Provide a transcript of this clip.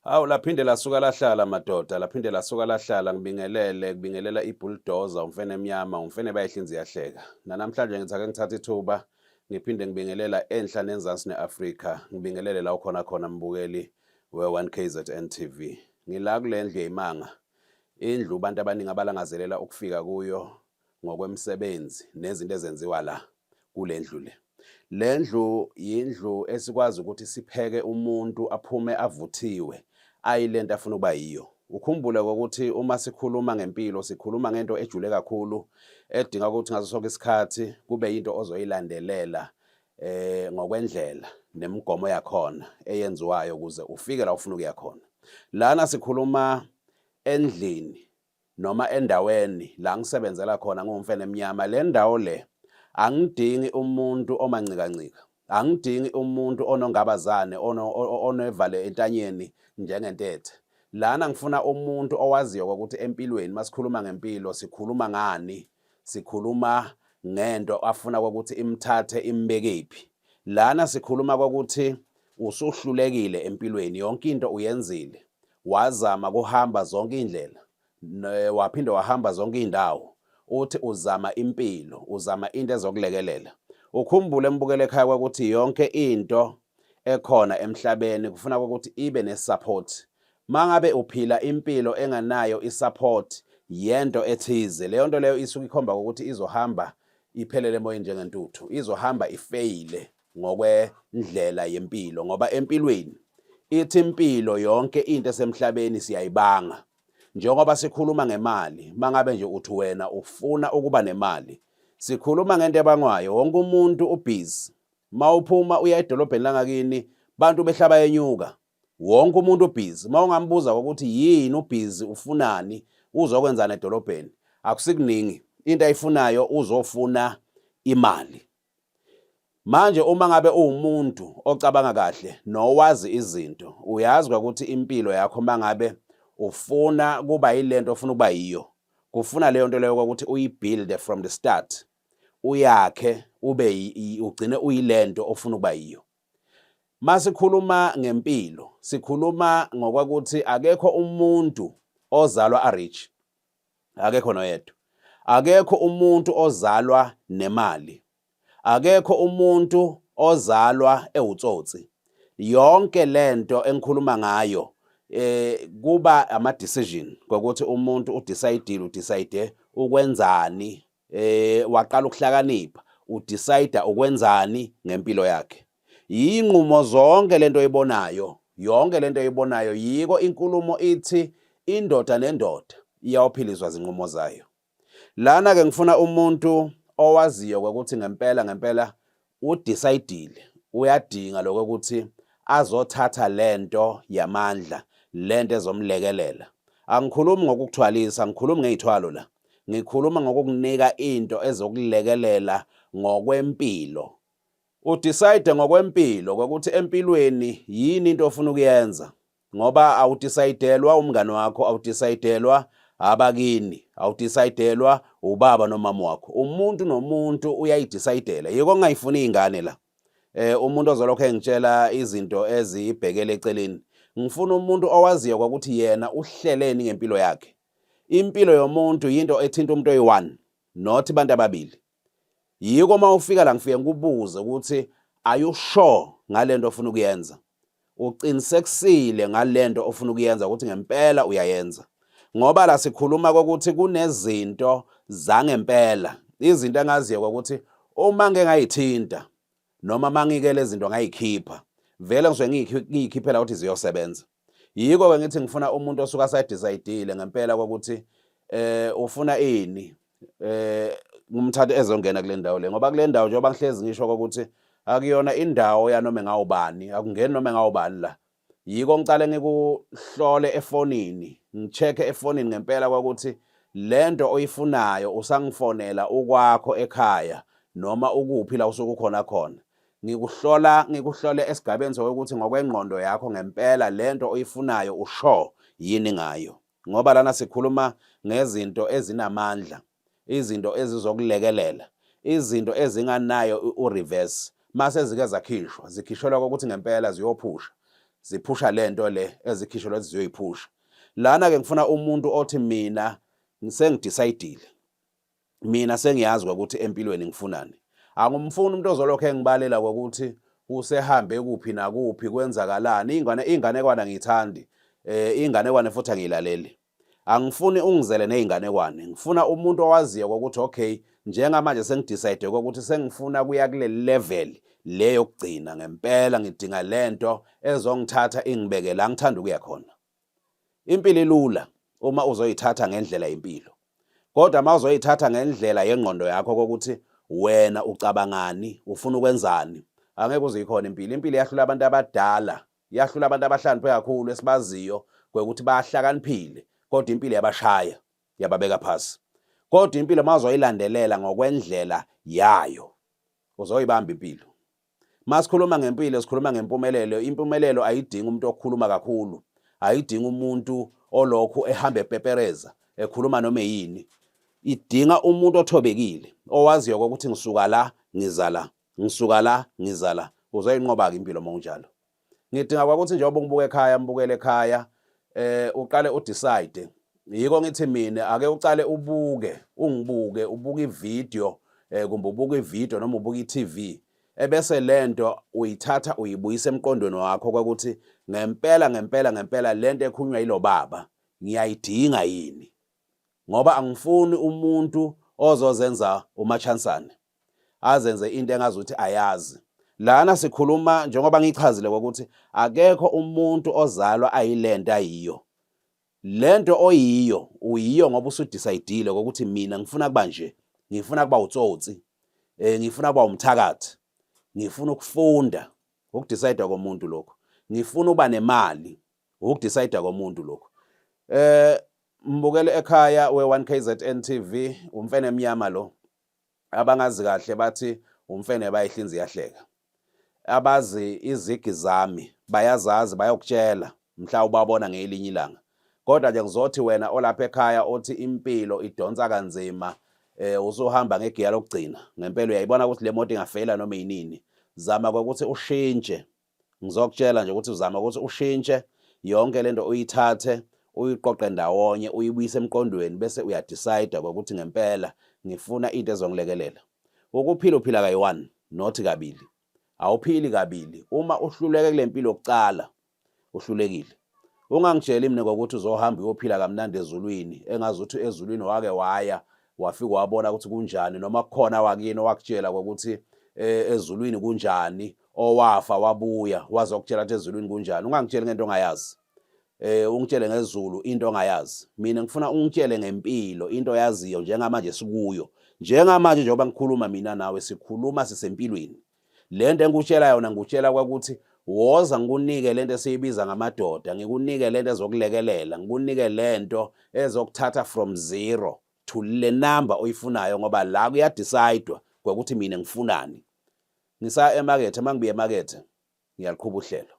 Hawu laphinde lasuka lahlala madoda, laphinde lasuka lahlala ngibingelela ibulldozer, umfene emnyama, umfene bayihlinzi iyahleka. Namhlanje ngithi ake ngithathe ithuba ngiphinde ngibingelela enhla nenzansi ne-Afrika, ngibingelele la ukhona khona mbukeli we-1KZN TV. Ngila kule ndlu yey'manga, indlu abantu abaningi abalangazelela ukufika kuyo ngokwemisebenzi nezinto ezenziwa la kule ndlu le. Le ndlu yindlu esikwazi ukuthi sipheke umuntu aphume avuthiwe ayilento afuna ukuba yiyo. Ukhumbule ukuthi uma sikhuluma ngempilo sikhuluma ngento ejule kakhulu edinga ukuthi ngaso sonke isikhathi kube yinto ozoyilandelela ngokwendlela nemigomo yakhona eyenziwayo ukuze ufike la ufuna ukuya khona. Lana sikhuluma endlini noma endaweni la ngisebenzela khona ngumfene emnyama. Le ndawo le angidingi umuntu omancikancika, angidingi umuntu onongabazane onevale entanyeni njengentethe. Lana ngifuna umuntu owaziyo ukuthi empilweni masikhuluma ngempilo sikhuluma ngani, sikhuluma ngento afuna ukuthi imthathe imbekephi. Lana sikhuluma ukuthi usuhlulekile empilweni, yonke into uyenzile, wazama kuhamba zonke indlela, waphinde wahamba zonke indawo. Uthi uzama impilo, uzama into ezokulekelela. Ukhumbule mbukele ekhaya ukuthi yonke into ekhona emhlabeni kufuna ukuthi ibe nesupport. Mangabe uphila impilo enganayo isupport yento ethize, leyo nto leyo isuke ikhomba ukuthi izohamba iphelele emoyeni njengentuthu, izohamba ifeyile ngokwendlela yempilo, ngoba empilweni ithi impilo yonke into esemhlabeni siyayibanga. Njengoba sikhuluma ngemali, mangabe nje uthi wena ufuna ukuba nemali, sikhuluma ngento ebangwayo, wonke umuntu ubhizi. Mawuphuma uya edolobheni langakini, bantu behlaba yenyuka, wonke umuntu ubhizi. Mawungambuza ukuthi yini ubhizi, ufunani, uzokwenzana edolobheni, akusikuningi. Into ayifunayo uzofuna imali. Manje uma ngabe uwumuntu ocabanga kahle nowazi izinto, uyazi ukuthi impilo yakho mangabe ufuna kuba yilento ofuna ukuba yiyo, kufuna leyo nto leyo ukuthi uyibuild from the start, uyakhe ugcine uyilento ofuna ukuba yiyo. Masikhuluma ngempilo sikhuluma ngokwakuthi akekho umuntu ozalwa a-rich, akekho noyedwa. Akekho umuntu ozalwa nemali, akekho umuntu ozalwa ewutsotsi. Yonke lento engikhuluma ngayo kuba ama-decision ngokuthi umuntu udecide ukwenzani, waqala ukuhlakanipha, udecide ukwenzani ngempilo yakhe. Yinqumo zonke lento oyibonayo, yonke lento oyibonayo, yiko inkulumo ithi indoda nendoda iyawuphiliswa zinqumo zayo. Lana-ke ngifuna umuntu owaziyo ukuthi ngempela udecide, uyadinga lokuthi azothatha lento yamandla, lento ezomlekelela. Angikhulumi ngokukuthwalisa, angikhulumi ngey'thwalo la, ngikhuluma ngokukunika into ezokulekelela ngokwempilo. Udecide ngokwempilo ukuthi empilweni yini into ofuna ukuyenza, ngoba awudecidelwa umngani wakho, awudecidelwa abakini, awudecidelwa ubaba nomama wakho. Umuntu nomuntu uyayidecidela. Yiko ngingayifuni iy'ngane la. Umuntu ozolokhu engitshela izinto ezibhekele eceleni. Ngifuna umuntu owaziyo ukuthi yena uhleleni ngempilo yakhe. Impilo yomuntu yinto ethinta umuntu oyi-1, not abantu ababili. Yiko uma ufika la ngifike ngikubuze ukuthi are you sure ngalento ofuna ukuyenza? Uqinisekisile ngalento ofuna ukuyenza ukuthi ngempela uyayenza. Ngoba la sikhuluma ukuthi kunezinto zangempela, izinto engaziyo ukuthi uma ngeke ngayithinta noma mangike lezi zinto ngayikhipha, vele ngisuke ngiyikhiphela ukuthi ziyosebenza. Yiko-ke ngithi ngifuna umuntu osuka sayidecide ngempela ukuthi ufuna ini, ngumthathe ezongena kule ndawo le, ngoba kule ndawo njengoba ngihlezi ngisho ukuthi akuyona indawo yanoma engawubani, akungeni noma engawubani la. Yiko ngicale ngikuhlole efonini, ngicheck-e efonini ngempela ukuthi lento oyifunayo usangifonela ukwakho ekhaya noma ukuphi la usuke ukhona khona. Ngikuhlole esigabeni sokuthi ngokwengqondo yakho ngempela lento oyifunayo usho yini ngayo. Ngoba lana sikhuluma ngezinto ezinamandla, izinto ezizokulekelela, izinto ezinganayo u-reverse. Mase zike zakhishwa, zikhishelwa ukuthi ngempela ziyophusha. ziphusha lento le ezikhishwa lethi ziyoyiphusha. Lana-ke ngifuna umuntu othi mina sengidecide, mina sengiyazi ukuthi empilweni ngifunani. Angumfuni umuntu ozolokhu engibalela ukuthi usehambe kuphi nakuphi kwenzakalani. Iy'nganekwane ngiyithandi, iy'nganekwane futhi angiyilaleli. Angifuni ungizele ney'nganekwane, ngifuna umuntu owaziyo ukuthi okay, njengamanje sengidecide ukuthi sengifuna kuya kule level le yokugcina ngempela ngidinga lento ezongithatha ingibeke la ngithanda ukuya khona. Impilo ilula uma uzoyithatha ngendlela yempilo, kodwa uma uzoyithatha ngendlela yengqondo yakho kokuthi wena ucabangani, ufuna ukwenzani, angeke uze ikhona impilo. Impilo yahlula abantu abadala, yahlula abantu abahlakaniphe kakhulu esibaziyo kwekuthi bahlakaniphile, kodwa impilo yabashaya, yababeka phasi. Kodwa impilo uma uzoyilandelela ngokwendlela yayo, uzoyibamba impilo. Uma sikhuluma ngempilo, sikhuluma ngempumelelo. Impumelelo ayidingi umuntu okhuluma kakhulu, ayidingi umuntu olokhu ehamba epepereza ekhuluma noma yini. Idinga umuntu othobekile, owaziyo ukuthi ngisuka la ngiza la, ngisuka la ngiza la. Uzoyinqoba-ke impilo uma unjalo. Ngidinga ukuthi njengoba ngibuka ekhaya, mbukele ekhaya, uqale udecide. Yiko ngithi mina ake ucale ungibuke, ubuke ividiyo, kumbe ubuke ividiyo noma ubuke i-TV. Ebese lento uyithatha uyibuyisa emqondweni wakho ukuthi ngempela lento ekhulunywa yilo baba ngiyayidinga yini. Ngoba angifuni umuntu ozozenza umachansane, azenze into engazuthi ayazi. Lana sikhuluma njengoba ngichazile ukuthi akekho umuntu ozalwa ayilento ayiyo. Lento oyiyo uyiyo ngoba usudecide ukuthi mina ngifuna kuba nje, ngifuna kuba utsotsi, ngifuna kuba umthakathi, ngifuna ukufunda, ukudecide komuntu lokho. Ngifuna uba nemali, ukudecide komuntu lokho. Mbukele ekhaya we1KZN TV, umfene emnyama lo. Abangazi kahle bathi umfene bayihlinzi yahleka. Abazi izigi zami bayazazi, bayokutshela mhla ubabona ngelinye ilanga. Kodwa nje ngizothi wena olapha ekhaya othi impilo idonsa kanzima, usuhamba ngegiya lokugcina, ngempela uyayibona ukuthi le moto ingafeyila noma yinini. Zama ukuthi ushintshe. Ngizokutshela nje ukuthi uzama ukuthi ushintshe yonke lento uyithathe, uyiqoqe ndawonye, uyibuyise emqondweni bese uyadecide ukuthi ngempela ngifuna into ezongilekelela. Ukuphila uphila kayi-1 not kabili. Awuphili kabili. Uma uhluleke kule mpilo yokucala, uhlulekile. Ungangitsheli mina ngokuthi uzohamba uyophila kamnandi ezulwini, engazuthi ezulwini wake waya wafika wabona ukuthi kunjani, noma kukhona wakini owakutshela ukuthi ezulwini kunjani, owafa wabuya wazokutshela ukuthi ezulwini kunjani. Ungangitsheli ngento ongayazi. Ungitshele ngezulu into ongayazi. Mina ngifuna ungitshele ngempilo into oyaziyo njengamanje sikuyo. Njengamanje njengoba ngikhuluma mina nawe sikhuluma sisempilweni. Lento engikutshela yona ngikutshela ukuthi woza ngikunike lento esiyibiza ngamadoda, ngikunike lento ezokulekelela, ngikunike lento ezokuthatha from 0 to le number oyifunayo, ngoba la kuyadecidewa ukuthi mina ngifunani. Ngisa emakethe, mangibuye emakethe ngiyaliqhuba uhlelo.